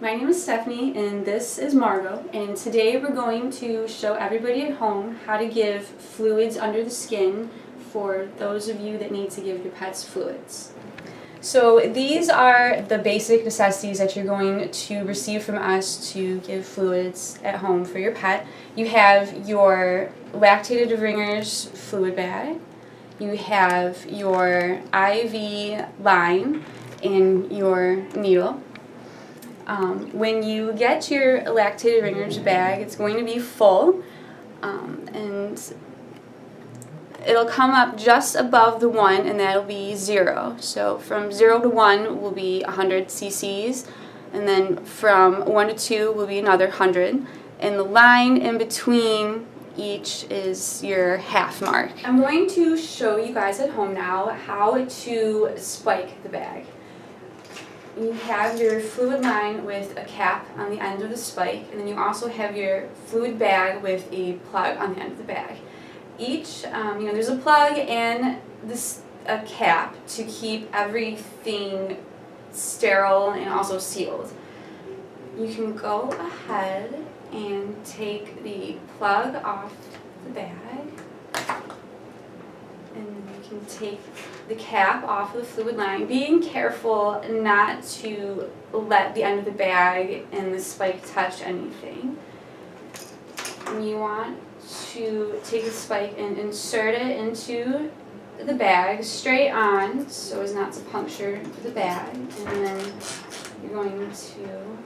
My name is Stephanie and this is Margot, and today we're going to show everybody at home how to give fluids under the skin for those of you that need to give your pets fluids. So these are the basic necessities that you're going to receive from us to give fluids at home for your pet. You have your lactated ringers fluid bag, you have your IV line and your needle. When you get your lactated ringers bag, it's going to be full, and it'll come up just above the 1, and that'll be 0. So from 0 to 1 will be 100 cc's, and then from 1 to 2 will be another 100, and the line in between each is your half mark. I'm going to show you guys at home now how to spike the bag. You have your fluid line with a cap on the end of the spike, and then you also have your fluid bag with a plug on the end of the bag. Each, there's a plug and a cap to keep everything sterile and also sealed. You can go ahead and take the plug off the bag, and you can take the cap off of the fluid line, being careful not to let the end of the bag and the spike touch anything. And you want to take the spike and insert it into the bag straight on so as not to puncture the bag, and then you're going to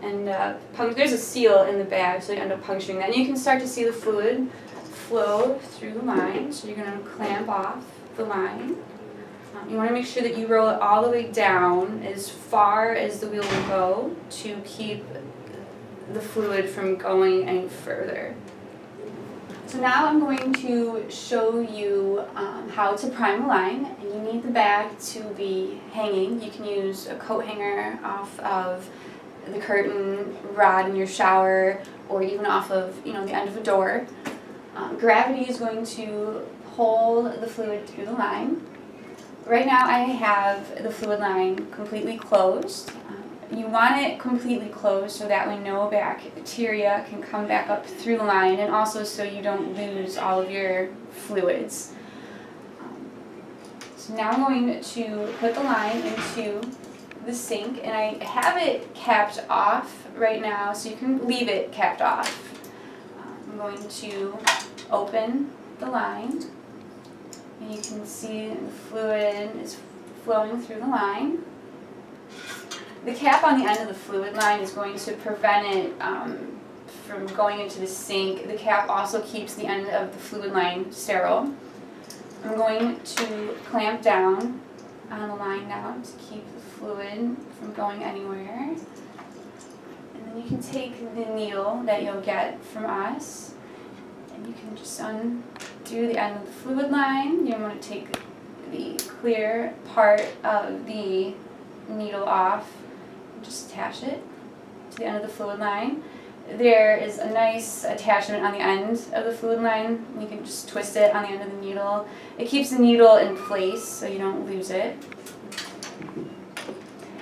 end up there's a seal in the bag, so you end up puncturing that, and you can start to see the fluid flow through the line. So you're going to clamp off the line. You want to make sure that you roll it all the way down as far as the wheel will go to keep the fluid from going any further. So now I'm going to show you how to prime the line, and you need the bag to be hanging. You can use a coat hanger off of the curtain rod in your shower, or even off of the end of a door. Gravity is going to pull the fluid through the line. Right now I have the fluid line completely closed. You want it completely closed so that way no bacteria can come back up through the line, and also so you don't lose all of your fluids. So now I'm going to put the line into the sink, and I have it capped off right now, so you can leave it capped off. I'm going to open the line, and you can see the fluid is flowing through the line. The cap on the end of the fluid line is going to prevent it from going into the sink. The cap also keeps the end of the fluid line sterile. I'm going to clamp down on the line now to keep the fluid from going anywhere. And then you can take the needle that you'll get from us, and you can just undo the end of the fluid line. You want to take the clear part of the needle off and just attach it to the end of the fluid line. There is a nice attachment on the end of the fluid line. You can just twist it on the end of the needle. It keeps the needle in place so you don't lose it.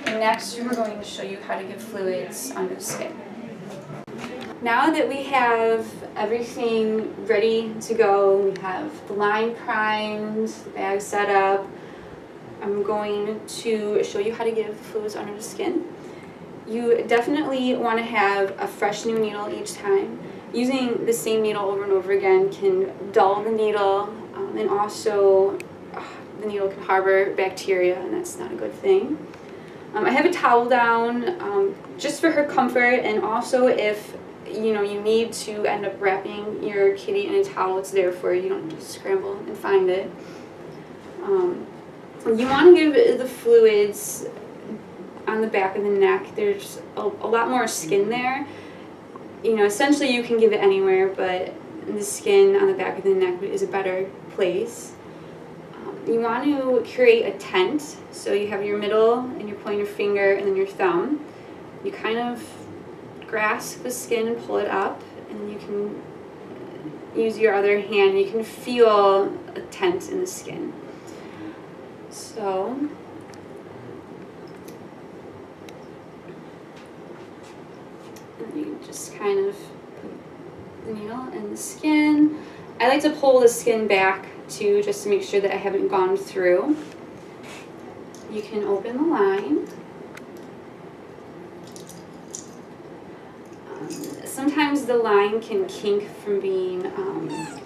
And next we're going to show you how to give fluids under the skin. Now that we have everything ready to go, we have the line primed, the bag set up, I'm going to show you how to give fluids under the skin. You definitely want to have a fresh new needle each time. Using the same needle over and over again can dull the needle, and also the needle can harbor bacteria, and that's not a good thing. I have a towel down just for her comfort, and also if you need to end up wrapping your kitty in a towel, it's there for you. You don't just scramble and find it. You want to give the fluids on the back of the neck. There's a lot more skin there. Essentially you can give it anywhere, but the skin on the back of the neck is a better place. You want to create a tent, so you have your middle and your pointer finger and then your thumb. You kind of grasp the skin and pull it up, and you can use your other hand. You can feel a tent in the skin. So And you just kind of put the needle in the skin. I like to pull the skin back too, just to make sure that I haven't gone through. You can open the line. Sometimes the line can kink from being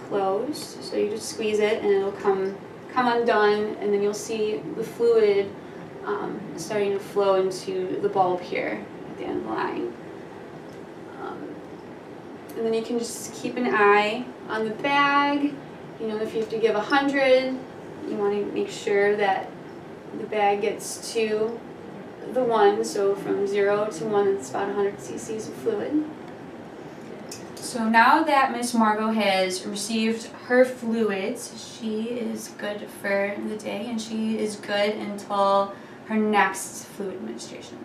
closed, so you just squeeze it and it'll come undone, and then you'll see the fluid starting to flow into the bulb here at the end of the line. And then you can just keep an eye on the bag. You know, if you have to give 100, you want to make sure that the bag gets to the 1, so from 0 to 1, it's about 100 cc's of fluid. So now that Miss Margot has received her fluids, she is good for the day, and she is good until her next fluid administration.